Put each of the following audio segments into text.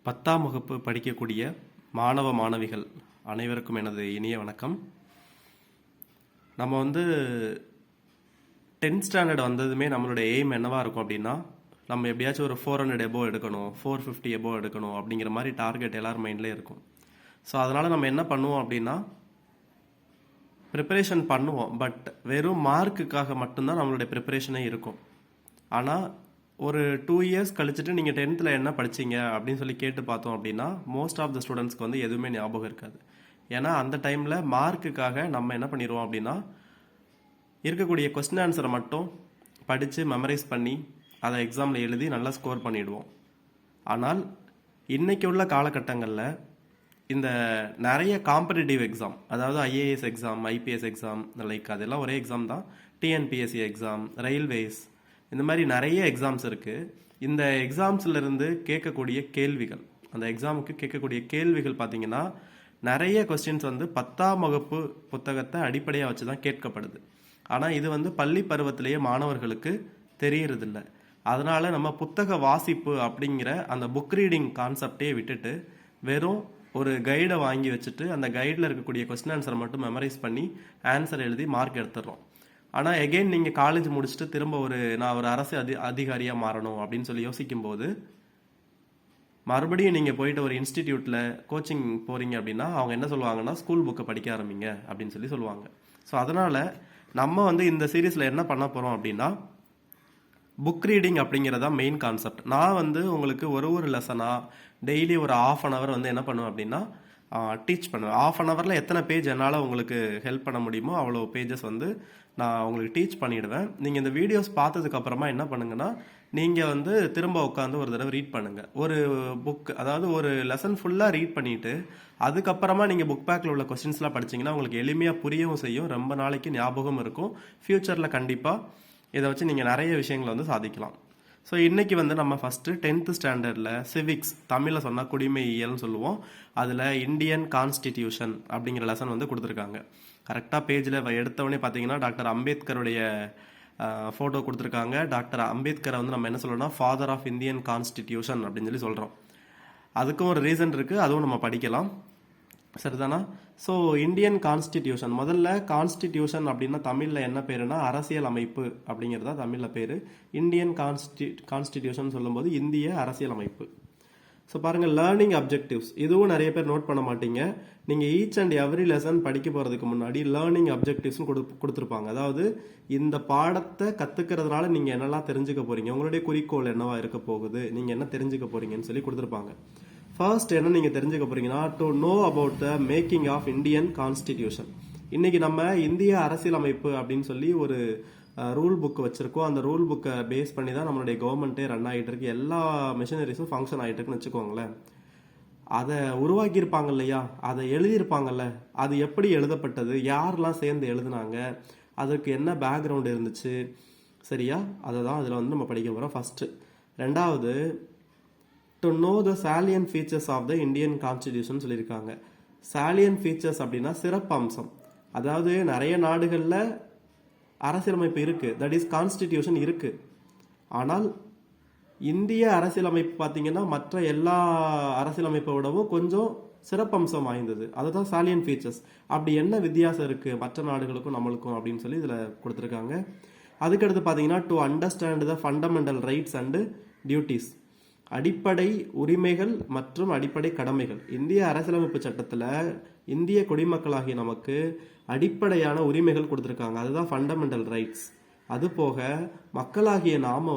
10ஆம் வகுப்பு படிக்கக்கூடிய மாணவ மாணவிகள் அனைவருக்கும் எனது இனிய வணக்கம். நம்ம 10th ஸ்டாண்டர்ட் வந்ததுமே நம்மளுடைய எய்ம் என்னவா இருக்கும் அப்படின்னா, நம்ம எப்படியாச்சும் ஒரு 400 எபோவ் எடுக்கணும், 450 எபோவ் எடுக்கணும் அப்படிங்கிற மாதிரி டார்கெட் எல்லார் மைண்ட்லேயும் இருக்கும். ஸோ அதனால் நம்ம என்ன பண்ணுவோம் அப்படின்னா, ப்ரிப்பரேஷன் பண்ணுவோம். பட் வெறும் மார்க்குக்காக மட்டும்தான் நம்மளுடைய ப்ரிப்பரேஷனே இருக்கும். ஆனால் ஒரு 2 இயர்ஸ் கழிச்சுட்டு நீங்கள் 10th என்ன படிச்சீங்க அப்படின்னு சொல்லி கேட்டு பார்த்தோம் அப்படின்னா, மோஸ்ட் ஆஃப் த ஸ்டூடெண்ட்ஸ்க்கு எதுவுமே ஞாபகம் இருக்காது. ஏன்னா அந்த டைமில் மார்க்குக்காக நம்ம என்ன பண்ணிடுவோம் அப்படின்னா, இருக்கக்கூடிய கொஸ்டின் ஆன்சரை மட்டும் படித்து மெமரைஸ் பண்ணி அதை எக்ஸாமில் எழுதி நல்லா ஸ்கோர் பண்ணிடுவோம். ஆனால் இன்னைக்கு உள்ள காலகட்டங்களில் இந்த நிறைய காம்படிட்டிவ் எக்ஸாம், அதாவது IAS exam, IPS exam, like அதெல்லாம் ஒரே எக்ஸாம் தான். டிஎன்பிஎஸ்சி எக்ஸாம், ரயில்வேஸ், இந்த மாதிரி நிறைய எக்ஸாம்ஸ் இருக்குது. இந்த எக்ஸாம்ஸ்லேருந்து கேட்கக்கூடிய கேள்விகள், அந்த எக்ஸாமுக்கு கேட்கக்கூடிய கேள்விகள் பார்த்தீங்கன்னா, நிறைய கொஸ்டின்ஸ் 10ஆம் வகுப்பு புத்தகத்தை அடிப்படையாக வச்சு தான் கேட்கப்படுது. ஆனால் இது பள்ளி பருவத்திலேயே மாணவர்களுக்கு தெரியறதில்ல. அதனால் நம்ம புத்தக வாசிப்பு அப்படிங்கிற அந்த புக் ரீடிங் கான்செப்டே விட்டுட்டு வெறும் ஒரு கைடை வாங்கி வச்சுட்டு அந்த கைடில் இருக்கக்கூடிய கொஸ்டின் ஆன்சரை மட்டும் மெமரைஸ் பண்ணி ஆன்சர் எழுதி மார்க் எடுத்துடுறோம். ஆனால் எகெயின் நீங்கள் காலேஜ் முடிச்சுட்டு திரும்ப நான் ஒரு அரசு அதிகாரியாக மாறணும் அப்படின்னு சொல்லி யோசிக்கும்போது, மறுபடியும் நீங்கள் போயிட்டு ஒரு இன்ஸ்டிடியூட்டில் கோச்சிங் போகிறீங்க அப்படின்னா அவங்க என்ன சொல்லுவாங்கன்னா, ஸ்கூல் புக்கை படிக்க ஆரம்பிங்க அப்படின்னு சொல்லி சொல்லுவாங்க. ஸோ அதனால் நம்ம இந்த சீரீஸில் என்ன பண்ண போகிறோம் அப்படின்னா, புக் ரீடிங் அப்படிங்கிறதா மெயின் கான்செப்ட். நான் உங்களுக்கு ஒரு லெசனாக டெய்லி ஒரு ½ அன் அவர் என்ன பண்ணுவேன் அப்படின்னா டீச் பண்ணுவேன். ½ அன் அவரில் எத்தனை பேஜ் என்னால் உங்களுக்கு ஹெல்ப் பண்ண முடியுமோ அவ்வளோ பேஜஸ் நான் உங்களுக்கு டீச் பண்ணிவிடுவேன். நீங்கள் இந்த வீடியோஸ் பார்த்ததுக்கப்புறமா என்ன பண்ணுங்கன்னா, நீங்கள் திரும்ப உட்காந்து ஒரு தடவை ரீட் பண்ணுங்கள். ஒரு புக், அதாவது ஒரு லெசன் ஃபுல்லாக ரீட் பண்ணிவிட்டு அதுக்கப்புறமா நீங்கள் புக் பேக்கில் உள்ள கொஸ்டின்ஸ்லாம் படிச்சிங்கன்னா உங்களுக்கு எளிமையாக புரியவும் செய்யும், ரொம்ப நாளைக்கு ஞாபகம் இருக்கும். ஃப்யூச்சரில் கண்டிப்பாக இதை வச்சு நீங்கள் நிறைய விஷயங்களை சாதிக்கலாம். ஸோ இன்றைக்கி நம்ம ஃபஸ்ட்டு 10th ஸ்டாண்டர்டில் சிவிக்ஸ், தமிழில் சொன்னால் குடிமையியல்னு சொல்லுவோம், அதில் இந்தியன் கான்ஸ்டிடியூஷன் அப்படிங்கிற லெசன் கொடுத்துருக்காங்க. கரெக்டாக பேஜில் எடுத்தவொடனே பார்த்தீங்கன்னா டாக்டர் அம்பேத்கருடைய ஃபோட்டோ கொடுத்துருக்காங்க. டாக்டர் அம்பேத்கரை நம்ம என்ன சொல்கிறோம்னா ஃபாதர் ஆஃப் இந்தியன் கான்ஸ்டிடியூஷன் அப்படின்னு சொல்லி சொல்கிறோம். அதுக்கும் ஒரு ரீசன் இருக்குது, அதுவும் நம்ம படிக்கலாம், சரிதானா? ஸோ இந்தியன் கான்ஸ்டிடியூஷன், முதல்ல கான்ஸ்டிடியூஷன் அப்படின்னா தமிழில் என்ன பேருனா அரசியல் அமைப்பு அப்படிங்கிறதா தமிழில் பேர். இந்தியன் கான்ஸ்டிடியூஷன் சொல்லும்போது இந்திய அரசியல் அமைப்பு. ஸோ பாருங்கள், லேர்னிங் அப்ஜெக்டிவ்ஸ், இதுவும் நிறைய பேர் நோட் பண்ண மாட்டீங்க. நீங்கள் ஈச் அண்ட் எவ்ரி லெசன் படிக்க போகிறதுக்கு முன்னாடி லேர்னிங் அப்ஜெக்டிவ்ஸ்னு கொடுத்துருப்பாங்க. அதாவது இந்த பாடத்தை கற்றுக்கிறதுனால நீங்கள் என்னெல்லாம் தெரிஞ்சுக்க போகிறீங்க, உங்களுடைய குறிக்கோள் என்னவா இருக்க போகுது, நீங்கள் என்ன தெரிஞ்சுக்க போகிறீங்கன்னு சொல்லி கொடுத்துருப்பாங்க. ஃபர்ஸ்ட் என்ன நீங்கள் தெரிஞ்சுக்க போகிறீங்கன்னா, to know about the making of Indian constitution. இன்றைக்கி நம்ம இந்திய அரசியலமைப்பு அப்படின்னு சொல்லி ஒரு ரூல் புக் வச்சுருக்கோம். அந்த ரூல் புக்கை பேஸ் பண்ணி தான் நம்மளுடைய கவர்மெண்ட்டே ரன் ஆகிட்டு இருக்கு, எல்லா மிஷினரிஸும் ஃபங்க்ஷன் ஆகிட்டு இருக்குன்னு வச்சுக்கோங்களேன். அதை உருவாக்கியிருப்பாங்க இல்லையா, அதை எழுதியிருப்பாங்கல்ல, அது எப்படி எழுதப்பட்டது, யாரெல்லாம் சேர்ந்து எழுதுனாங்க, அதுக்கு என்ன பேக்ரவுண்ட் இருந்துச்சு, சரியா? அதை தான் அதில் நம்ம படிக்க போகிறோம் ஃபஸ்ட்டு. ரெண்டாவது, to know the salient features of the Indian constitution சொல்லியிருக்காங்க. சாலியன் ஃபீச்சர்ஸ் அப்படின்னா சிறப்பம்சம். அதாவது நிறைய நாடுகளில் அரசியலமைப்பு இருக்குது, தட் இஸ் கான்ஸ்டிடியூஷன் இருக்குது. ஆனால் இந்திய அரசியலமைப்பு பார்த்தீங்கன்னா மற்ற எல்லா அரசியலமைப்பை விடவும் கொஞ்சம் சிறப்பம்சம் வாய்ந்தது, அதுதான் சாலியன் ஃபீச்சர்ஸ். அப்படி என்ன வித்தியாசம் இருக்குது மற்ற நாடுகளுக்கும் நம்மளுக்கும் அப்படின்னு சொல்லி இதில் கொடுத்துருக்காங்க. அதுக்கடுத்து பார்த்தீங்கன்னா, to understand the fundamental rights and duties, அடிப்படை உரிமைகள் மற்றும் அடிப்படை கடமைகள். இந்திய அரசியலமைப்பு சட்டத்தில் இந்திய குடிமக்களாகிய நமக்கு அடிப்படையான உரிமைகள் கொடுத்துருக்காங்க, அதுதான் ஃபண்டமெண்டல் ரைட்ஸ். அது போக மக்களாகிய நாம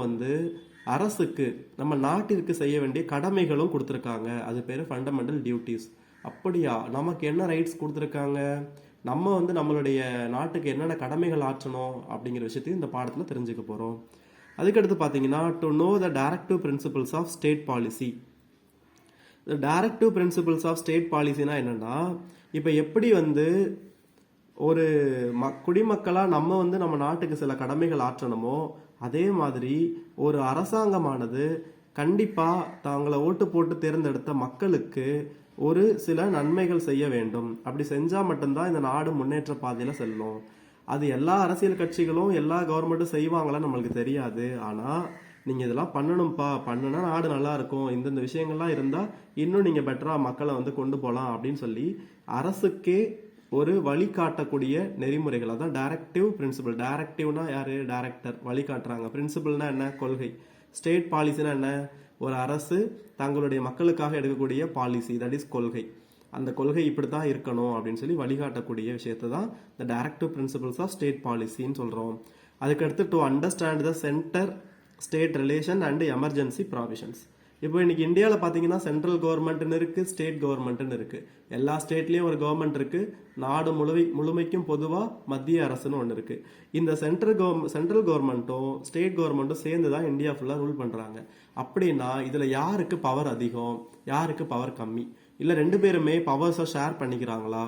அரசுக்கு, நம்ம நாட்டிற்கு செய்ய வேண்டிய கடமைகளும் கொடுத்துருக்காங்க, அது பேர் ஃபண்டமெண்டல் டியூட்டிஸ். அப்படியா, நமக்கு என்ன ரைட்ஸ் கொடுத்துருக்காங்க, நம்ம நம்மளுடைய நாட்டுக்கு என்னென்ன கடமைகள் ஆற்றணும் அப்படிங்கிற விஷயத்தையும் இந்த பாடத்தில் தெரிஞ்சுக்க போகிறோம். அதுக்கடுத்து பார்த்தீங்கன்னா, to know the directive principles of state policy. The directive principles of state பாலிசினா என்னென்னா, இப்போ எப்படி ஒரு குடிமக்களாக நம்ம நம்ம நாட்டுக்கு சில கடமைகள் ஆற்றணுமோ, அதே மாதிரி ஒரு அரசாங்கமானது கண்டிப்பாக தாங்களை ஓட்டு போட்டு தேர்ந்தெடுத்த மக்களுக்கு ஒரு சில நன்மைகள் செய்ய வேண்டும். அப்படி செஞ்சால் மட்டும்தான் இந்த நாடு முன்னேற்ற பாதையில் செல்லும். அது எல்லா அரசியல் கட்சிகளும் எல்லா கவர்மெண்ட்டும் செய்வாங்களான்னு நம்மளுக்கு தெரியாது. ஆனால் நீங்கள் இதெல்லாம் பண்ணணும்ப்பா, பண்ணுனா நாடு நல்லா இருக்கும், இந்தந்த விஷயங்கள்லாம் இருந்தால் இன்னும் நீங்கள் பெட்டராக மக்களை வந்து கொண்டு போகலாம் அப்படின்னு சொல்லி அரசுக்கே ஒரு வழிகாட்டக்கூடிய நெறிமுறைகள், அதான் டைரக்டிவ் பிரின்சிபல். டைரக்டிவ்னா யாரு? டைரக்டர் வழிகாட்டுறாங்க. பிரின்சிபல்னா என்ன? கொள்கை. ஸ்டேட் பாலிசினா என்ன? ஒரு அரசு தங்களுடைய மக்களுக்காக எடுக்கக்கூடிய பாலிசி, தட் இஸ் கொள்கை. அந்த கொள்கை இப்படி தான் இருக்கணும் அப்படின்னு சொல்லி வழிகாட்டக்கூடிய விஷயத்தை தான் இந்த டைரக்டிவ் பிரின்சிபல்ஸ் ஆஃப் ஸ்டேட் பாலிசின்னு சொல்கிறோம். அதுக்கடுத்து to understand the centre state relation and emergency provisions. இப்போ இன்னைக்கு இந்தியாவில் பார்த்தீங்கன்னா சென்ட்ரல் கவர்மெண்ட்னு இருக்கு, ஸ்டேட் கவர்மெண்ட்னு இருக்கு. எல்லா ஸ்டேட்லேயும் ஒரு கவர்மெண்ட் இருக்கு. நாடு முழுமைக்கும் பொதுவாக மத்திய அரசுன்னு ஒன்று இருக்கு. இந்த சென்ட்ரல் கவர்மெண்ட்டும் ஸ்டேட் கவர்மெண்ட்டும் சேர்ந்து தான் இந்தியா ஃபுல்லாக ரூல் பண்ணுறாங்க. அப்படின்னா இதில் யாருக்கு பவர் அதிகம், யாருக்கு பவர் கம்மி, இல்லை ரெண்டு பேருமே பவர்ஸை ஷேர் பண்ணிக்கிறாங்களா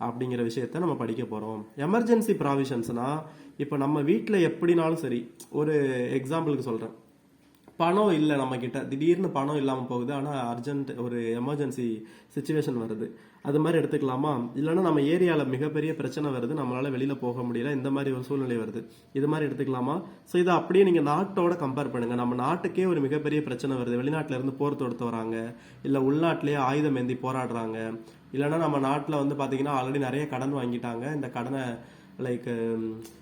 அப்படிங்கிற விஷயத்த நம்ம படிக்க போகிறோம். எமர்ஜென்சி ப்ராவிஷன்ஸ்னா இப்போ நம்ம வீட்டில் எப்படினாலும் சரி, ஒரு எக்ஸாம்பிளுக்கு சொல்கிறேன், பணம் இல்லை நம்ம கிட்ட, திடீர்னு பணம் இல்லாமல் போகுது, ஆனால் அர்ஜென்ட் ஒரு எமர்ஜென்சி சுச்சுவேஷன் வருது, அது மாதிரி எடுத்துக்கலாமா? இல்லைன்னா நம்ம ஏரியாவில் மிகப்பெரிய பிரச்சனை வருது, நம்மளால வெளியில் போக முடியல, இந்த மாதிரி ஒரு சூழ்நிலை வருது, இது மாதிரி எடுத்துக்கலாமா? ஸோ இதை அப்படியே நீங்கள் நாட்டோட கம்பேர் பண்ணுங்க. நம்ம நாட்டுக்கே ஒரு மிகப்பெரிய பிரச்சனை வருது, வெளிநாட்டில இருந்து போர் தொடுத்து வராங்க, இல்லை உள்நாட்டிலேயே ஆயுதம் ஏந்தி போராடுறாங்க, இல்லைன்னா நம்ம நாட்டில் வந்து பார்த்தீங்கன்னா ஆல்ரெடி நிறைய கடன் வாங்கிட்டாங்க, இந்த கடனை லைக்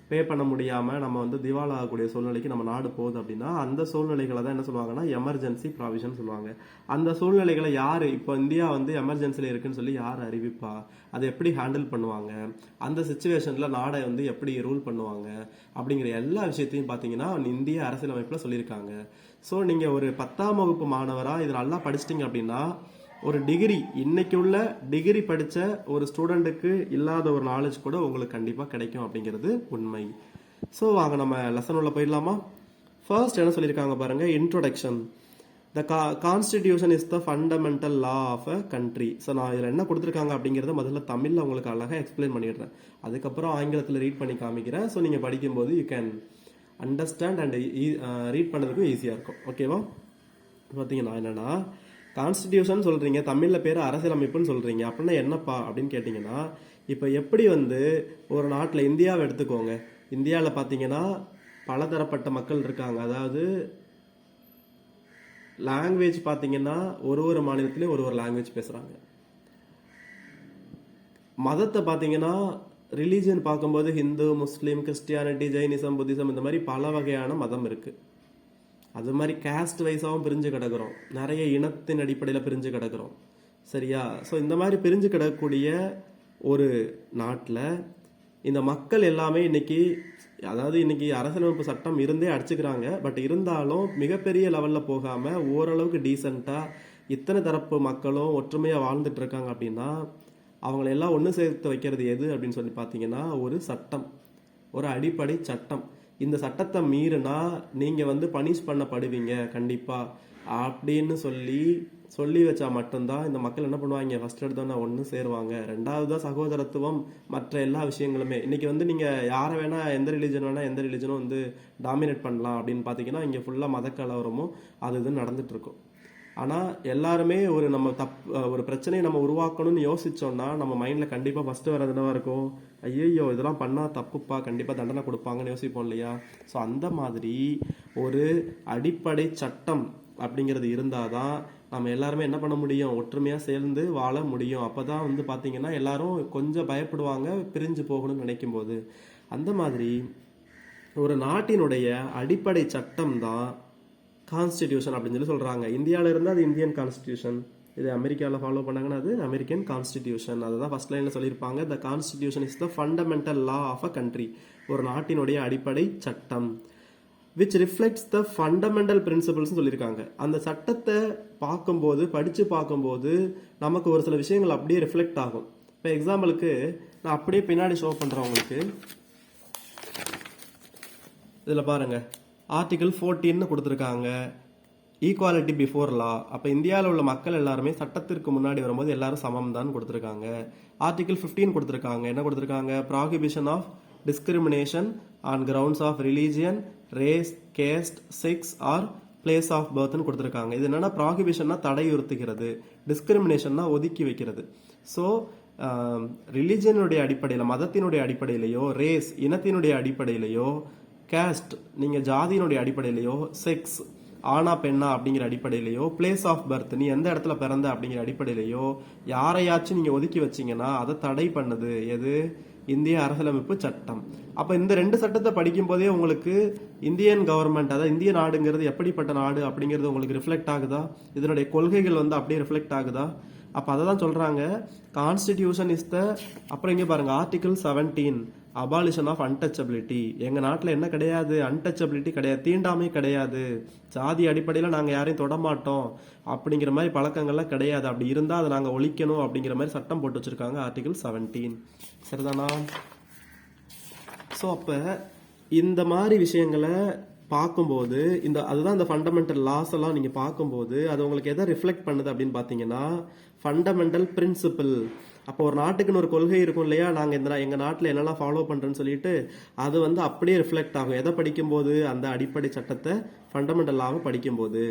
பே பண்ண முடியாமல் நம்ம வந்து திவால் ஆகக்கூடிய சூழ்நிலைக்கு நம்ம நாடு போகுது அப்படின்னா அந்த சூழ்நிலைகளை தான் என்ன சொல்லுவாங்கன்னா எமர்ஜென்சி ப்ராவிஷன் சொல்லுவாங்க. அந்த சூழ்நிலைகளை யார் இப்போ இந்தியா வந்து எமர்ஜென்சியில் இருக்குன்னு சொல்லி யார் அறிவிப்பா, அதை எப்படி ஹேண்டில் பண்ணுவாங்க, அந்த சுச்சுவேஷனில் நாடை வந்து எப்படி ரூல் பண்ணுவாங்க அப்படிங்கிற எல்லா விஷயத்தையும் பார்த்தீங்கன்னா இந்திய அரசியலமைப்பில் சொல்லியிருக்காங்க. ஸோ நீங்கள் ஒரு 10ஆம் வகுப்பு மாணவராக இது நல்லா படிச்சிட்டிங்க அப்படின்னா ஒரு டிகிரி, இன்னைக்கு உள்ள டிகிரி படித்த ஒரு ஸ்டூடெண்ட்டுக்கு இல்லாத ஒரு நாலேஜ் கூட உங்களுக்கு கண்டிப்பாக கிடைக்கும் அப்படிங்கிறது உண்மை. ஸோ வாங்க நம்ம லெசன் உள்ள போயிடலாமா? ஃபர்ஸ்ட் என்ன சொல்லியிருக்காங்க பாருங்க, introduction. The constitution is the fundamental law of a country. So நான் இதில் என்ன கொடுத்துருக்காங்க அப்படிங்கிறத முதல்ல தமிழில் உங்களுக்கு அழகாக எக்ஸ்பிளைன் பண்ணிடுறேன், அதுக்கப்புறம் ஆங்கிலத்தில் ரீட் பண்ணி காமிக்கிறேன். ஸோ நீங்கள் படிக்கும்போது you can understand and read பண்ணுறதுக்கும் ஈஸியாக இருக்கும். ஓகேவா? பார்த்தீங்கன்னா என்னென்னா, கான்ஸ்டிடியூஷன் சொல்கிறீங்க, தமிழில் பேர் அரசியலமைப்புன்னு சொல்கிறீங்க, அப்படின்னா என்னப்பா அப்படின்னு கேட்டிங்கன்னா, இப்போ எப்படி வந்து ஒரு நாட்டில் இந்தியாவை எடுத்துக்கோங்க, இந்தியாவில் பார்த்தீங்கன்னா பலதரப்பட்ட மக்கள் இருக்காங்க. அதாவது லாங்குவேஜ் பார்த்தீங்கன்னா ஒரு மாநிலத்திலையும் ஒரு லாங்குவேஜ் பேசுகிறாங்க. மதத்தை பார்த்தீங்கன்னா ரிலீஜியன் பார்க்கும்போது ஹிந்து, முஸ்லீம், கிறிஸ்டியானிட்டி, ஜெயினிசம், புத்திசம், இந்த மாதிரி பல வகையான மதம் இருக்குது. அது மாதிரி கேஸ்ட் வைஸாகவும் பிரிஞ்சு கிடக்கிறோம், நிறைய இனத்தின் அடிப்படையில் பிரிஞ்சு கிடக்கிறோம். சரியா? ஸோ இந்த மாதிரி பிரிஞ்சு கிடக்கக்கூடிய ஒரு நாட்டில் இந்த மக்கள் எல்லாமே இன்னைக்கு, அதாவது இன்னைக்கு அரசியலமைப்பு சட்டம் இருந்தே அடிச்சுக்கிறாங்க, பட் இருந்தாலும் மிகப்பெரிய லெவலில் போகாமல் ஓரளவுக்கு டீசெண்டாக இத்தனை தரப்பு மக்களும் ஒற்றுமையாக வாழ்ந்துட்டு இருக்காங்க. அப்படின்னா அவங்களெல்லாம் ஒன்று சேர்த்து வைக்கிறது எது அப்படின்னு சொல்லி பார்த்தீங்கன்னா ஒரு சட்டம், ஒரு அடிப்படை சட்டம். இந்த சட்டத்தை மீறினா நீங்கள் வந்து பனிஷ் பண்ணப்படுவீங்க கண்டிப்பாக அப்படின்னு சொல்லி வச்சா மட்டும்தான் இந்த மக்கள் என்ன பண்ணுவாங்க, ஃபர்ஸ்ட் எடுத்தோன்னா ஒன்று சேருவாங்க, ரெண்டாவது தான் சகோதரத்துவம், மற்ற எல்லா விஷயங்களுமே. இன்னைக்கு வந்து நீங்கள் யாரை வேணால் எந்த ரிலீஜனும் வந்து டாமினேட் பண்ணலாம் அப்படின்னு பார்த்தீங்கன்னா இங்கே ஃபுல்லாக மத கலவரமும் அது இதுன்னு நடந்துட்டு இருக்கும். ஆனால் எல்லாருமே ஒரு பிரச்சனையை நம்ம உருவாக்கணும்னு யோசிச்சோம்னா நம்ம மைண்டில் கண்டிப்பாக ஃபஸ்ட்டு வர என்னவா இருக்கும், ஐயோ இதெல்லாம் பண்ணால் தப்புப்பா, கண்டிப்பாக தண்டனை கொடுப்பாங்கன்னு யோசிப்போம் இல்லையா? ஸோ அந்த மாதிரி ஒரு அடிப்படை சட்டம் அப்படிங்கிறது இருந்தால் தான் நம்ம எல்லாருமே என்ன பண்ண முடியும், ஒற்றுமையாக சேர்ந்து வாழ முடியும். அப்போ தான் வந்து பார்த்தீங்கன்னா எல்லாரும் கொஞ்சம் பயப்படுவாங்க பிரிஞ்சு போகணும்னு நினைக்கும் போது. அந்த மாதிரி ஒரு நாட்டினுடைய அடிப்படை சட்டம் தான் கான்ஸ்டிடியூஷன் அப்படின்னு சொல்லி சொல்கிறாங்க. இந்தியாவில் இருந்தால் அது இந்தியன் கான்ஸ்டிடியூஷன், இது அமெரிக்காவில் ஃபாலோ பண்ணாங்கன்னா அது அமெரிக்கன் கான்ஸ்டிடியூஷன். அதை தான் ஃபர்ஸ்ட் லைனில் சொல்லியிருப்பாங்க, the constitution is the fundamental law of a country, ஒரு நாட்டினுடைய அடிப்படை சட்டம், which reflects the fundamental principles சொல்லியிருக்காங்க. அந்த சட்டத்தை படித்து பார்க்கும்போது நமக்கு ஒரு சில விஷயங்கள் அப்படியே ரிஃப்ளெக்ட் ஆகும். இப்போ எக்ஸாம்பிளுக்கு நான் அப்படியே பின்னாடி ஷோ பண்ணுறேன் உங்களுக்கு. இதில் பாருங்கள், ஆர்டிகல் 14 கொடுத்துருக்காங்க, ஈக்குவாலிட்டி பிஃபோர் லா. அப்போ இந்தியாவில் உள்ள மக்கள் எல்லாருமே சட்டத்திற்கு முன்னாடி வரும்போது எல்லாரும் சமம் தான் கொடுத்துருக்காங்க. ஆர்டிகல் 15 கொடுத்துருக்காங்க, என்ன கொடுத்துருக்காங்க, prohibition of discrimination on grounds of religion, race, caste, sex or place of பர்த்னு கொடுத்துருக்காங்க. இது என்னன்னா ப்ராஹிபிஷன்னா தடையுறுத்துகிறது, டிஸ்கிரிமினேஷன்னா ஒதுக்கி வைக்கிறது. ஸோ ரிலீஜியனுடைய அடிப்படையில், மதத்தினுடைய அடிப்படையிலையோ, ரேஸ் இனத்தினுடைய அடிப்படையிலையோ, கேஸ்ட் நீங்கள் ஜாதியினுடைய அடிப்படையிலையோ, செக்ஸ் ஆனா பெண்ணா அப்படிங்கிற அடிப்படையிலையோ, பிளேஸ் ஆஃப் பர்த் நீ எந்த இடத்துல பிறந்த அப்படிங்கிற அடிப்படையிலையோ யாரையாச்சும் நீங்க ஒதுக்கி வச்சீங்கன்னா அதை தடை பண்ணுது எது? இந்திய அரசியலமைப்பு சட்டம். அப்ப இந்த ரெண்டு சட்டத்தை படிக்கும் போதே உங்களுக்கு இந்தியன் கவர்மெண்ட், அதாவது இந்திய நாடுங்கிறது எப்படிப்பட்ட நாடு அப்படிங்கிறது உங்களுக்கு ரிஃப்ளெக்ட் ஆகுதா? இதனுடைய கொள்கைகள் வந்து அப்படியே ரிஃப்ளெக்ட் ஆகுதா? அப்ப அதை தான் சொல்றாங்க, கான்ஸ்டிடியூஷன் இஸ் த, அப்புறம் இங்க பாருங்க ஆர்டிகிள் 17 அபாலிஷன் ஆஃப் அன்டச்சபிலிட்டி. எங்க நாட்டில் என்ன கிடையாது? அன்டச்சபிலிட்டி கிடையாது, தீண்டாமை கிடையாது, ஜாதி அடிப்படையில் நாங்கள் யாரையும் தொடமாட்டோம் அப்படிங்கிற மாதிரி பழக்கங்கள்லாம் கிடையாது. அப்படி இருந்தால் அதை நாங்கள் ஒழிக்கணும் அப்படிங்கிற மாதிரி சட்டம் போட்டு வச்சிருக்காங்க ஆர்டிகிள் 17. சரிதானா? ஸோ அப்போ இந்த மாதிரி விஷயங்களை பார்க்கும்போது அதுதான் இந்த ஃபண்டமெண்டல் லாஸ் எல்லாம் நீங்கள் பார்க்கும்போது அது உங்களுக்கு எதை ரிஃப்ளெக்ட் பண்ணுது அப்படின்னு பார்த்தீங்கன்னா ஃபண்டமெண்டல் பிரின்சிபிள். அப்போ ஒரு நாட்டுக்குன்னு ஒரு கொள்கை இருக்கும் இல்லையா, நாங்கள் எங்கள் நாட்டில் என்னெல்லாம் ஃபாலோ பண்ணுறேன்னு சொல்லிட்டு அது வந்து அப்படியே ரிஃப்ளெக்ட் ஆகும். எதை படிக்கும்போது? அந்த அடிப்படை சட்டத்தை ஃபண்டமெண்டல் லாவை படிக்கும்போது.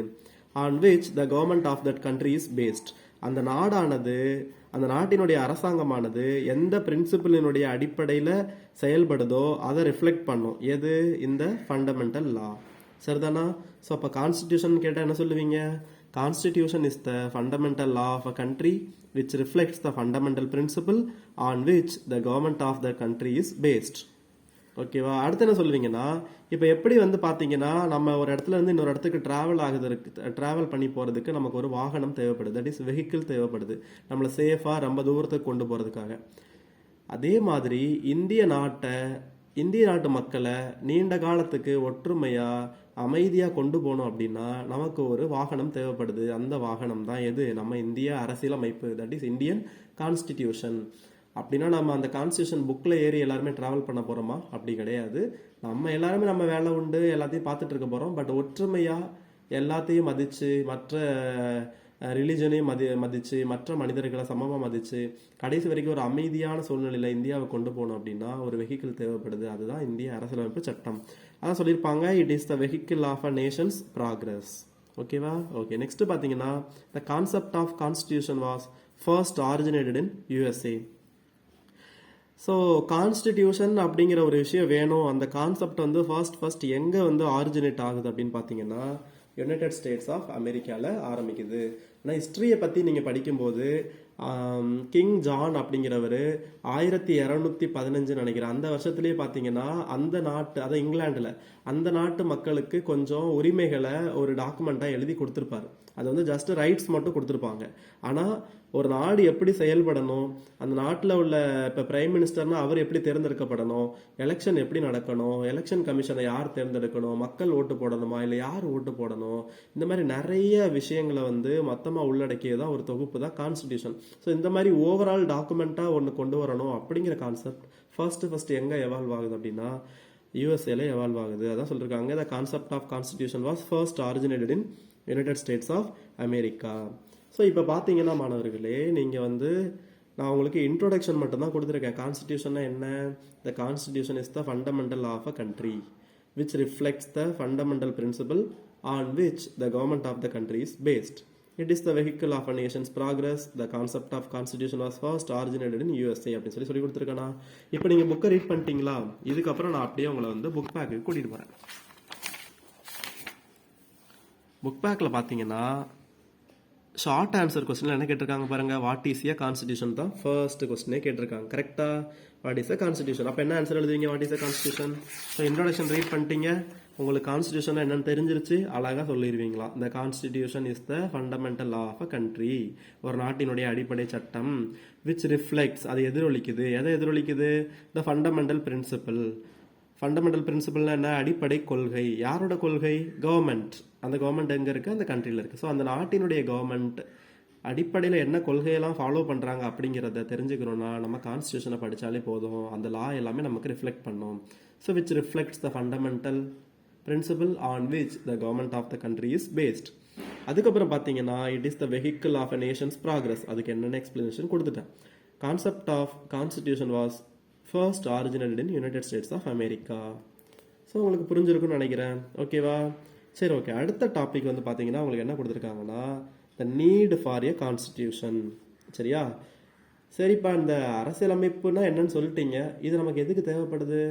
On which the government of that country is based. அந்த நாடானது, அந்த நாட்டினுடைய அரசாங்கமானது எந்த பிரின்சிபிளினுடைய அடிப்படையில் செயல்படுதோ அதை ரிஃப்ளெக்ட் பண்ணும். எது? இந்த ஃபண்டமெண்டல் லா. சரிதானா? ஸோ அப்போ கான்ஸ்டிடியூஷன் கேட்டால் என்ன சொல்லுவீங்க? Constitution is the fundamental law of a country which reflects the fundamental principle on which the government of the country is based. ஓகேவா? அடுத்து என்ன சொல்லுவீங்கன்னா, இப்போ எப்படி வந்து பார்த்தீங்கன்னா நம்ம ஒரு இடத்துல இருந்து இன்னொரு இடத்துக்கு டிராவல் பண்ணி போகிறதுக்கு நமக்கு ஒரு வாகனம் தேவைப்படுது, தட் இஸ் வெஹிக்கிள் தேவைப்படுது, நம்மளை சேஃபாக ரொம்ப தூரத்துக்கு கொண்டு போகிறதுக்காக. அதே மாதிரி இந்திய நாட்டு மக்களை நீண்ட காலத்துக்கு ஒற்றுமையாக அமைதியாக கொண்டு போகணும் அப்படின்னா நமக்கு ஒரு வாகனம் தேவைப்படுது. அந்த வாகனம் தான் எது? நம்ம இந்திய அரசியலமைப்பு, தட் இஸ் இந்தியன் கான்ஸ்டிடியூஷன். அப்படின்னா நம்ம அந்த கான்ஸ்டியூஷன் புக்கில் ஏறி எல்லாருமே ட்ராவல் பண்ண போகிறோமா? அப்படி கிடையாது. நம்ம எல்லாருமே நம்ம வேலை உண்டு எல்லாத்தையும் பார்த்துட்டு இருக்க போகிறோம். பட் ஒற்றுமையாக எல்லாத்தையும் மதித்து, மற்ற ரிலிஜனையும் மதித்து, மற்ற மனிதர்களை சமமாக மதித்து, கடைசி வரைக்கும் ஒரு அமைதியான சூழ்நிலையில் இந்தியாவை கொண்டு போகணும் அப்படின்னா ஒரு வெஹிக்கிள் தேவைப்படுது. அதுதான் இந்திய அரசியலமைப்பு சட்டம். அதான் சொல்லியிருப்பாங்க, it is the vehicle of a nation's progress. ஓகேவா? ஓகே, நெக்ஸ்ட் பார்த்தீங்கன்னா the concept of constitution was first originated in USA. So constitution அப்படிங்கிற ஒரு விஷயம் வேணும். அந்த கான்செப்ட் வந்து ஃபர்ஸ்ட் எங்கே வந்து ஆரிஜினேட் ஆகுது அப்படின்னு பார்த்தீங்கன்னா யுனைடெட் ஸ்டேட்ஸ் ஆஃப் அமெரிக்காவில் ஆரம்பிக்குது. ஆனால் ஹிஸ்ட்ரியை பற்றி நீங்கள் படிக்கும்போது கிங் ஜான் அப்படிங்கிறவர் 1215 நினைக்கிறேன் அந்த வருஷத்துலேயே பார்த்தீங்கன்னா அந்த நாட்டு, அதாவது இங்கிலாண்டில் அந்த நாட்டு மக்களுக்கு கொஞ்சம் உரிமைகளை ஒரு டாக்குமெண்ட்டாக எழுதி கொடுத்துருப்பாரு. அது வந்து ஜஸ்ட் ரைட்ஸ் மட்டும் கொடுத்துருப்பாங்க. ஆனால் ஒரு நாடு எப்படி செயல்படணும், அந்த நாட்டில் உள்ள இப்போ பிரைம் மினிஸ்டர்னா அவர் எப்படி தேர்ந்தெடுக்கப்படணும், எலெக்ஷன் எப்படி நடக்கணும், எலெக்ஷன் கமிஷனை யார் தேர்ந்தெடுக்கணும், மக்கள் ஓட்டு போடணுமா இல்லை யார் ஓட்டு போடணும், இந்த மாதிரி நிறைய விஷயங்களை வந்து மொத்தமாக உள்ளடக்கியதான் ஒரு தொகுப்பு தான் கான்ஸ்டிடியூஷன். ஸோ இந்த மாதிரி ஓவரால் டாக்குமெண்ட்டாக ஒன்று கொண்டு வரணும் அப்படிங்கிற கான்செப்ட் ஃபர்ஸ்ட் எங்கே எவால்வ் ஆகுது அப்படின்னா யூஎஸ்ஏல எவால்வ் ஆகுது. அதான் சொல்லியிருக்காங்க, the concept of constitution was first originated in United States of America. So இப்போ பார்த்தீங்கன்னா மாணவர்களே, நீங்கள் வந்து நான் உங்களுக்கு இன்ட்ரோடக்ஷன் மட்டும் தான் கொடுத்துருக்கேன். கான்ஸ்டிடியூஷன்னா என்ன? The constitution is the fundamental of a country which reflects the fundamental principle on which the government of the country is based. It is the vehicle of a nation's progress. The concept of constitution was first originated in USA. அப்படின்னு சொல்லி கொடுத்துருக்கேனா? இப்போ நீங்கள் புக்கை read பண்ணிட்டீங்களா? இதுக்கப்புறம் நான் அப்படியே உங்களை வந்து புக் பேக்கு கூட்டிகிட்டு போகிறேன். புக் பேக்கில் பார்த்தீங்கன்னா ஷார்ட் ஆன்சர் கொஸ்டின் என்ன கேட்டிருக்காங்க பாருங்க, வாட் இஸ் ஏ கான்ஸ்டிடியூஷன் தான் ஃபர்ஸ்ட் கொஸ்டினே கேட்டிருக்காங்க. கரெக்டா? What is a constitution. அப்போ என்ன ஆன்சர் எழுதுவீங்க? What is a constitution. So introduction read பண்ணிட்டீங்க, உங்களுக்கு கான்ஸ்டிடியூஷன் என்னன்னு தெரிஞ்சிருச்சு, அழகாக சொல்லிடுவீங்களா? இந்த constitution is the fundamental law of a country, ஒரு நாட்டினுடைய அடிப்படை சட்டம், விச் ரிஃப்ளெக்ட்ஸ், அது எதிரொலிக்குது. எதை எதிரொலிக்குது? The fundamental principle. ஃபண்டமெண்டல் பிரின்சிபல்னா என்ன? அடிப்படை கொள்கை. யாரோட கொள்கை? கவர்மெண்ட். அந்த கவர்மெண்ட் எங்கே இருக்குது? அந்த கண்ட்ரியில் இருக்குது. ஸோ அந்த நாட்டினுடைய கவர்மெண்ட் அடிப்படையில் என்ன கொள்கையெல்லாம் ஃபாலோ பண்ணுறாங்க அப்படிங்கிறத தெரிஞ்சுக்கணும்னா நம்ம கான்ஸ்டியூஷனை படித்தாலே போதும். அந்த லா எல்லாமே நமக்கு ரிஃப்ளெக்ட் பண்ணும். So which reflects the fundamental principle on which the government of the country is based. அதுக்கப்புறம் பார்த்தீங்கன்னா it is the vehicle of a nation's progress. அதுக்கு என்னென்ன எக்ஸ்பிளனேஷன் கொடுத்துட்டேன். Concept of constitution was first originated in United States of America. So உங்களுக்கு புரிஞ்சிருக்குன்னு நினைக்கிறேன். ஓகேவா? சரி, ஓகே. அடுத்த டாபிக் வந்து பார்த்தீங்கன்னா உங்களுக்கு என்ன கொடுத்துருக்காங்கன்னா the need for a constitution. சரியா? சரிப்பா, இந்த அரசியலமைப்புனா என்னன்னு சொல்லிட்டீங்க, இது நமக்கு எதுக்கு தேவைப்படுது?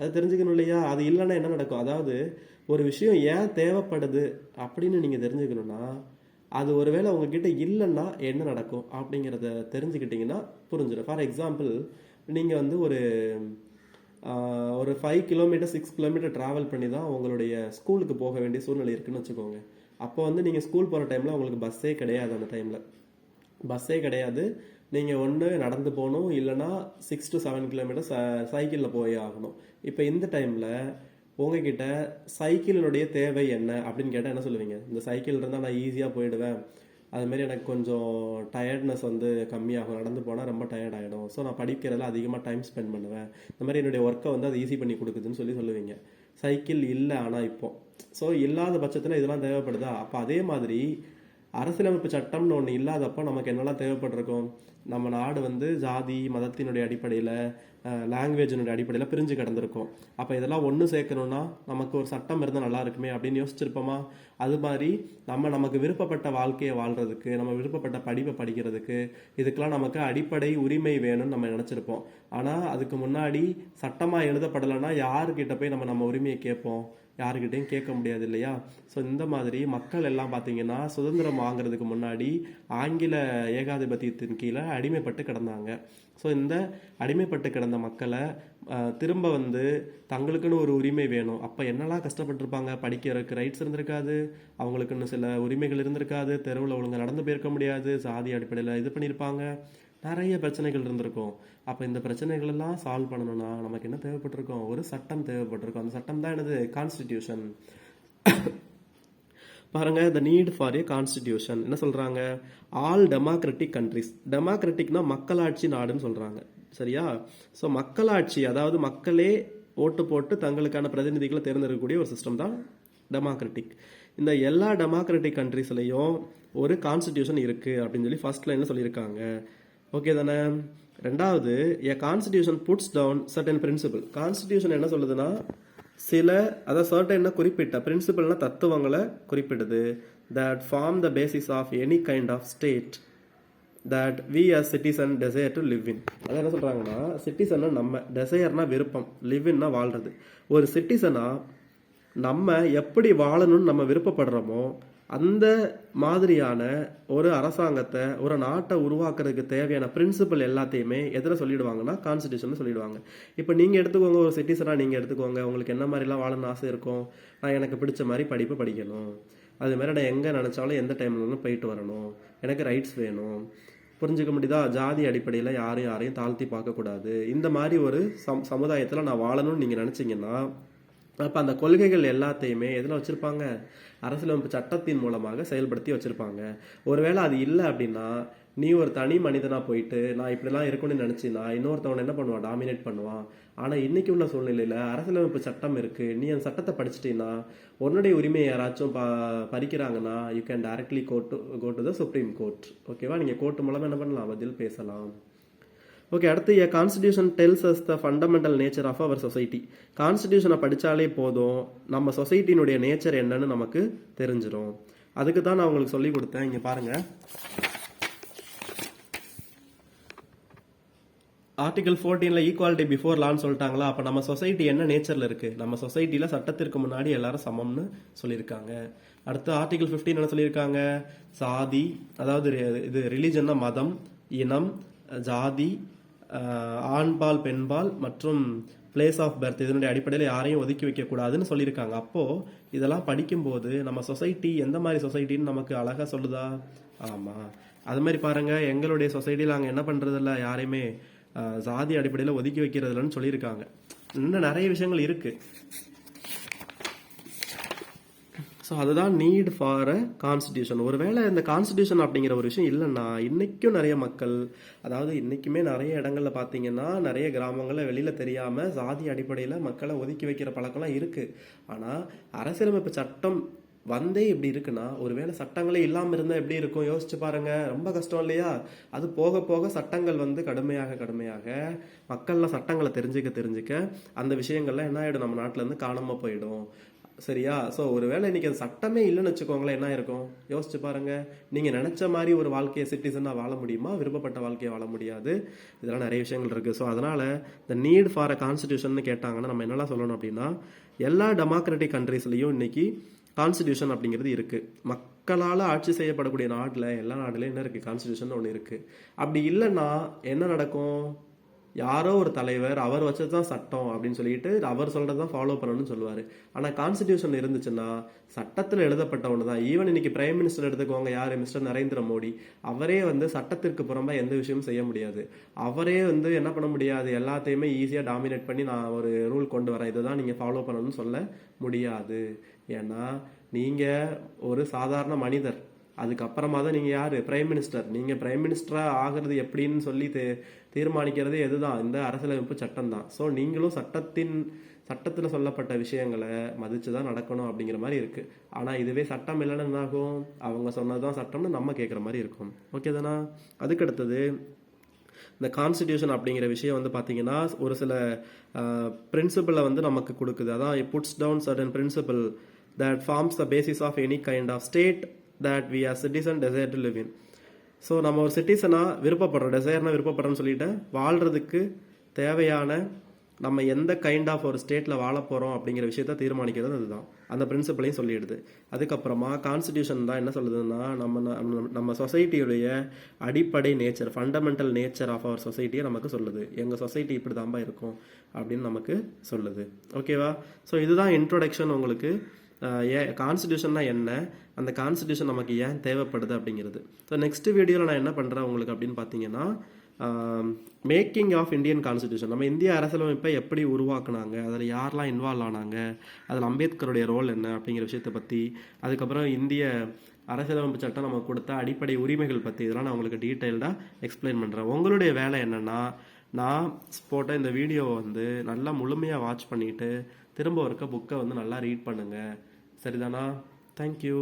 அது தெரிஞ்சுக்கணும் இல்லையா? அது இல்லைன்னா என்ன நடக்கும்? அதாவது ஒரு விஷயம் ஏன் தேவைப்படுது அப்படின்னு நீங்க தெரிஞ்சுக்கணும்னா, அது ஒருவேளை உங்ககிட்ட இல்லைன்னா என்ன நடக்கும் அப்படிங்கிறத தெரிஞ்சுக்கிட்டீங்கன்னா புரிஞ்சிடும். ஃபார் எக்ஸாம்பிள், நீங்க வந்து ஒரு 5 கிலோமீட்டர் 6 கிலோமீட்டர் டிராவல் பண்ணி தான் உங்களுடைய ஸ்கூலுக்கு போக வேண்டிய சூழ்நிலை இருக்குன்னு வச்சுக்கோங்க. அப்போ வந்து நீங்கள் ஸ்கூல் போகிற டைமில் உங்களுக்கு பஸ்ஸே கிடையாது. அந்த டைமில் பஸ்ஸே கிடையாது. நீங்கள் ஒன்று நடந்து போகணும், இல்லைன்னா 6 to 7 கிலோமீட்டர் சைக்கிளில் போய் ஆகணும். இப்போ இந்த டைமில் உங்ககிட்ட சைக்கிளினுடைய தேவை என்ன அப்படின்னு கேட்டால் என்ன சொல்லுவீங்க? இந்த சைக்கிள் இருந்தால் நான் ஈஸியாக போயிடுவேன், அதுமாரி எனக்கு கொஞ்சம் டயர்ட்னஸ் வந்து கம்மியாகும், நடந்து போனால் ரொம்ப டயர்ட் ஆகிடும், ஸோ நான் படிக்கிறதுல அதிகமாக டைம் ஸ்பெண்ட் பண்ணுவேன், இந்த மாதிரி என்னுடைய ஒர்க்கை வந்து அது ஈஸி பண்ணி கொடுக்குதுன்னு சொல்லுவீங்க. சைக்கிள் இல்லை ஆனால் இப்போ, ஸோ இல்லாத பட்சத்தில் இதெல்லாம் தேவைப்படுதா? அப்போ அதே மாதிரி அரசியலமைப்பு சட்டம்னு ஒன்று இல்லாதப்போ நமக்கு என்னெல்லாம் தேவைப்பட்டிருக்கும்? நம்ம நாடு வந்து ஜாதி மதத்தினுடைய அடிப்படையில், லாங்குவேஜினுடைய அடிப்படையில் பிரிஞ்சு கிடந்திருக்கும். அப்போ இதெல்லாம் ஒன்று சேர்க்கணும்னா நமக்கு ஒரு சட்டம் இருந்தால் நல்லா இருக்குமே அப்படின்னு யோசிச்சிருப்போமா? அது மாதிரி நமக்கு விருப்பப்பட்ட வாழ்க்கையை வாழ்றதுக்கு, நம்ம விருப்பப்பட்ட படிப்பை படிக்கிறதுக்கு, இதுக்கெல்லாம் நமக்கு அடிப்படை உரிமை வேணும்னு நம்ம நினச்சிருப்போம். ஆனால் அதுக்கு முன்னாடி சட்டமாக எழுதப்படலைன்னா யாருக்கிட்ட போய் நம்ம உரிமையை கேட்போம்? யாருக்கிட்டையும் கேட்க முடியாது இல்லையா? ஸோ இந்த மாதிரி மக்கள் எல்லாம் பார்த்தீங்கன்னா சுதந்திரம் வாங்குறதுக்கு முன்னாடி ஆங்கில ஏகாதிபத்தியத்தின் கீழே அடிமைப்பட்டு கிடந்தாங்க. ஸோ இந்த அடிமைப்பட்டு கிடந்த மக்களை திரும்ப வந்து தங்களுக்குன்னு ஒரு உரிமை வேணும். அப்போ என்னெல்லாம் கஷ்டப்பட்டிருப்பாங்க? படிக்கிறதுக்கு ரைட்ஸ் இருந்திருக்காது, அவங்களுக்குன்னு சில உரிமைகள் இருந்திருக்காது, தெருவில் ஒழுங்காக நடந்து போயிருக்க முடியாது, சாதி அடிப்படையில் இது பண்ணியிருப்பாங்க, நிறைய பிரச்சனைகள் இருந்திருக்கும். அப்போ இந்த பிரச்சனைகள் எல்லாம் சால்வ் பண்ணணும்னா நமக்கு என்ன தேவைப்பட்டிருக்கும்? ஒரு சட்டம் தேவைப்பட்டிருக்கும். அந்த சட்டம் தான் என்னது? கான்ஸ்டிடியூஷன். பாருங்க, the need for A constitution என்ன சொல்றாங்க? ஆல் டெமோக்ராட்டிக் கண்ட்ரிஸ், டெமோக்ராட்டிக்னா மக்களாட்சி நாடுன்னு சொல்றாங்க, சரியா? ஸோ மக்களாட்சி, அதாவது மக்களே ஓட்டு போட்டு தங்களுக்கான பிரதிநிதிகளை தேர்ந்தெடுக்கக்கூடிய ஒரு சிஸ்டம் தான் டெமோக்ராட்டிக். இந்த எல்லா டெமோக்ராட்டிக் கண்ட்ரிஸ்லையும் ஒரு கான்ஸ்டிடியூஷன் இருக்கு அப்படின்னு சொல்லி ஃபர்ஸ்ட் லைன்ல சொல்லியிருக்காங்க. ஓகே தானே? ரெண்டாவது, a constitution puts down certain principle. Constitution என்ன சொல்லுதுன்னா சில, அதாவது சர்டன் குறிப்பிட்ட பிரின்சிபல்னா தத்துவங்களை குறிப்பிடுது. That form the basis of any kind of state that we as citizen desire to live in. அதான் என்ன சொல்றாங்கன்னா, சிட்டிசன்னா நம்ம, டெசையர்னா விருப்பம், லிவ் இன்னா வாழ்றது. ஒரு சிட்டிசனா நம்ம எப்படி வாழணும்னு நம்ம விருப்பப்படுறோமோ அந்த மாதிரியான ஒரு அரசாங்கத்தை, ஒரு நாட்டை உருவாக்குறதுக்கு தேவையான பிரின்சிபல் எல்லாத்தையுமே எதில் சொல்லிடுவாங்கன்னா கான்ஸ்டிடியூஷன் சொல்லிடுவாங்க. இப்போ நீங்கள் எடுத்துக்கோங்க, ஒரு சிட்டிசனாக நீங்கள் எடுத்துக்கோங்க, உங்களுக்கு என்ன மாதிரிலாம் வாழணும்னு ஆசை இருக்கும்? நான் எனக்கு பிடிச்ச மாதிரி படிப்பு படிக்கணும், அது மாதிரி நான் எங்கே நினச்சாலும் எந்த டைம்ல போயிட்டு வரணும், எனக்கு ரைட்ஸ் வேணும், புரிஞ்சுக்க முடியுதா? ஜாதி அடிப்படையில் யாரையும் தாழ்த்தி பார்க்கக்கூடாது, இந்த மாதிரி ஒரு சமுதாயத்தில் நான் வாழணும்னு நீங்கள் நினச்சிங்கன்னா அப்போ அந்த கொள்கைகள் எல்லாத்தையுமே எதில் வச்சுருப்பாங்க? அரசியலமைப்பு சட்டத்தின் மூலமாக செயல்படுத்தி வச்சுருப்பாங்க. ஒருவேளை அது இல்லை அப்படின்னா நீ ஒரு தனி மனிதனாக போயிட்டு நான் இப்படிலாம் இருக்கணும்னு நினச்சின்னா இன்னொருத்தவனை என்ன பண்ணுவான்? டாமினேட் பண்ணுவான். ஆனால் இன்னைக்கு உள்ள சூழ்நிலையில் அரசியலமைப்பு சட்டம் இருக்குது, நீ அந்த சட்டத்தை படிச்சிட்டீங்கன்னா உன்னுடைய உரிமையை யாராச்சும் பறிக்கிறாங்கன்னா you can directly go to the supreme court. ஓகேவா? நீங்கள் கோர்ட் மூலமாக என்ன பண்ணலாம்? பதில் பேசலாம். ஓகே, அடுத்து a constitution tells us the fundamental nature of our society. கான்ஸ்டிடியூஷனை படித்தாலே போதும் நம்ம சொசைட்டினுடைய நேச்சர் என்னன்னு நமக்கு தெரிஞ்சிடும். அதுக்கு தான் நான் உங்களுக்கு சொல்லி கொடுத்தேன். இங்கே பாருங்க, ஆர்டிகல் 14ல ஈக்குவாலிட்டி பிஃபோர் லான்னு சொல்லிட்டாங்களா? அப்போ நம்ம சொசைட்டி என்ன நேச்சரில் இருக்குது? நம்ம சொசைட்டியில் சட்டத்திற்கு முன்னாடி எல்லாரும் சமம்னு சொல்லியிருக்காங்க. அடுத்து ஆர்டிகல் 15 என்ன சொல்லியிருக்காங்க? சாதி, அதாவது இது ரிலிஜன்னா மதம், இனம், ஜாதி, ஆண்பால் பெண்பால் மற்றும் பிளேஸ் ஆஃப் பர்த், இதனுடைய அடிப்படையில் யாரையும் ஒதுக்கி வைக்கக்கூடாதுன்னு சொல்லியிருக்காங்க. அப்போது இதெல்லாம் படிக்கும்போது நம்ம சொசைட்டி எந்த மாதிரி சொசைட்டின்னு நமக்கு அழகாக சொல்லுதா? ஆமாம், அது மாதிரி பாருங்கள், எங்களுடைய சொசைட்டியில் நாங்கள் என்ன பண்ணுறதில்ல, யாரையுமே ஜாதி அடிப்படையில் ஒதுக்கி வைக்கிறதில்லன்னு சொல்லியிருக்காங்க. இன்னும் நிறைய விஷயங்கள் இருக்குது. ஸோ அதுதான் நீட் ஃபார் அ கான்ஸ்டிடியூஷன். ஒருவேளை இந்த கான்ஸ்டிடியூஷன் அப்படிங்கிற ஒரு விஷயம் இல்லைன்னா இன்றைக்கும் நிறைய மக்கள், அதாவது இன்றைக்குமே நிறைய இடங்களில் பார்த்தீங்கன்னா நிறைய கிராமங்களில் வெளியில் தெரியாமல் சாதி அடிப்படையில் மக்களை ஒதுக்கி வைக்கிற பழக்கம்லாம் இருக்குது. ஆனால் அரசியலமைப்பு சட்டம் வந்தே இப்படி இருக்குன்னா ஒருவேளை சட்டங்களே இல்லாமல் இருந்தால் எப்படி இருக்கும்? யோசிச்சு பாருங்க, ரொம்ப கஷ்டம் இல்லையா? அது போக போக சட்டங்கள் வந்து கடுமையாக கடுமையாக மக்கள்லாம் சட்டங்களை தெரிஞ்சுக்க அந்த விஷயங்கள்லாம் என்ன ஆகிடும்? நம்ம நாட்டிலேருந்து காணாமல் போயிடும். சரியா? ஸோ ஒருவேளை இன்னைக்கு அது சட்டமே இல்லைன்னு வச்சுக்கோங்களேன், என்ன இருக்கும் யோசிச்சு பாருங்க. நீங்க நினைச்ச மாதிரி ஒரு வாழ்க்கையை சிட்டிசனா வாழ முடியுமா? விருப்பப்பட்ட வாழ்க்கையை வாழ முடியாது. இதெல்லாம் நிறைய விஷயங்கள் இருக்கு. ஸோ அதனால இந்த நீட் ஃபார் அ கான்ஸ்டிடியூஷன் கேட்டாங்கன்னா நம்ம என்னெல்லாம் சொல்லணும் அப்படின்னா, எல்லா டெமோக்ராட்டிக் கண்ட்ரீஸ்லயும் இன்னைக்கு கான்ஸ்டிடியூஷன் அப்படிங்கிறது இருக்கு. மக்களால் ஆட்சி செய்யப்படக்கூடிய நாட்டில் எல்லா நாட்டிலையும் என்ன இருக்கு, கான்ஸ்டிடியூஷன் ஒன்று இருக்கு. அப்படி இல்லைன்னா என்ன நடக்கும்? யாரோ ஒரு தலைவர் அவர் வச்சது தான் சட்டம் அப்படின்னு சொல்லிட்டு அவர் சொல்றது தான் ஃபாலோ பண்ணணும்னு சொல்லுவாரு. ஆனா கான்ஸ்டிடியூஷன் இருந்துச்சுன்னா சட்டத்தில் எழுதப்பட்ட ஒன்று தான். ஈவன் இன்னைக்கு பிரைம் மினிஸ்டர் எடுத்துக்கோங்க, யாரு, மிஸ்டர் நரேந்திர மோடி. அவரே வந்து சட்டத்திற்கு புறம்பா எந்த விஷயமும் செய்ய முடியாது. அவரே வந்து என்ன பண்ண முடியாது, எல்லாத்தையுமே ஈஸியா டாமினேட் பண்ணி நான் ஒரு ரூல் கொண்டு வரேன், இதை தான் நீங்க ஃபாலோ பண்ணணும்னு சொல்ல முடியாது. ஏன்னா நீங்க ஒரு சாதாரண மனிதர். அதுக்கப்புறமா தான் நீங்க யாரு, பிரைம் மினிஸ்டர். நீங்க பிரைம் மினிஸ்டரா ஆகிறது எப்படின்னு சொல்லி தீர்மானிக்கிறதே எதுதான், இந்த அரசியலமைப்பு சட்டம் தான். ஸோ நீங்களும் சட்டத்தில் சொல்லப்பட்ட விஷயங்களை மதிச்சு தான் நடக்கணும் அப்படிங்கிற மாதிரி இருக்கு. ஆனா இதுவே சட்டம் இல்லைன்னு என்ன ஆகும், அவங்க சொன்னதுதான் சட்டம்னு நம்ம கேட்குற மாதிரி இருக்கும். ஓகே தானா? அதுக்கு அடுத்தது இந்த கான்ஸ்டிடியூஷன் அப்படிங்கிற விஷயம் வந்து பார்த்தீங்கன்னா ஒரு சில பிரின்சிபலை வந்து நமக்கு கொடுக்குது. அதான் puts down certain principle that forms the basis of any kind of state that we as citizen desire to live in. So நம்ம ஒரு சிட்டிசனா விருப்பப்படுறோம், டெசைர்னா விருப்பப்படுறோம்னு சொல்லிட்டு வாழ்றதுக்கு தேவையான நம்ம எந்த கைண்ட் ஆஃப் ஒரு ஸ்டேட்ல வாழ போறோம் அப்படிங்கிற விஷயத்த தீர்மானிக்கிறது அதுதான். அந்த பிரின்சிபலையும் சொல்லிடுது. அதுக்கப்புறமா கான்ஸ்டிடியூஷன் தான் என்ன சொல்லுதுன்னா, நம்ம சொசைட்டியுடைய அடிப்படை nature, fundamental nature of our சொசைட்டியை நமக்கு சொல்லுது. எங்க சொசைட்டி இப்படி தான்பா இருக்கும் அப்படின்னு நமக்கு சொல்லுது. ஓகேவா? ஸோ இதுதான் இன்ட்ரோடக்ஷன் உங்களுக்கு. கான்ஸ்டிடியூஷன்னா என்ன, அந்த கான்ஸ்டிடியூஷன் நமக்கு ஏன் தேவைப்படுது அப்படிங்கிறது. ஸோ நெக்ஸ்ட் வீடியோவில் நான் என்ன பண்ணுறேன் உங்களுக்கு அப்படின்னு பார்த்தீங்கன்னா, மேக்கிங் ஆஃப் இந்தியன் கான்ஸ்டிடியூஷன், நம்ம இந்திய அரசியலமைப்பை எப்படி உருவாக்குனாங்க, அதில் யாரெல்லாம் இன்வால்வ் ஆனாங்க, அதில் அம்பேத்கருடைய ரோல் என்ன அப்படிங்கிற விஷயத்தை பற்றி, அதுக்கப்புறம் இந்திய அரசியலமைப்பு சட்டம் நமக்கு கொடுத்த அடிப்படை உரிமைகள் பற்றி, இதெல்லாம் நான் உங்களுக்கு டீட்டெயில்டாக எக்ஸ்பிளைன் பண்ணுறேன். உங்களுடைய வேலை என்னென்னா, நான் போட்ட இந்த வீடியோவை வந்து நல்லா முழுமையாக வாட்ச் பண்ணிவிட்டு திரும்ப ஒருக்க புக்கை வந்து நல்லா ரீட் பண்ணுங்கள். சரிதானா? தேங்க்யூ.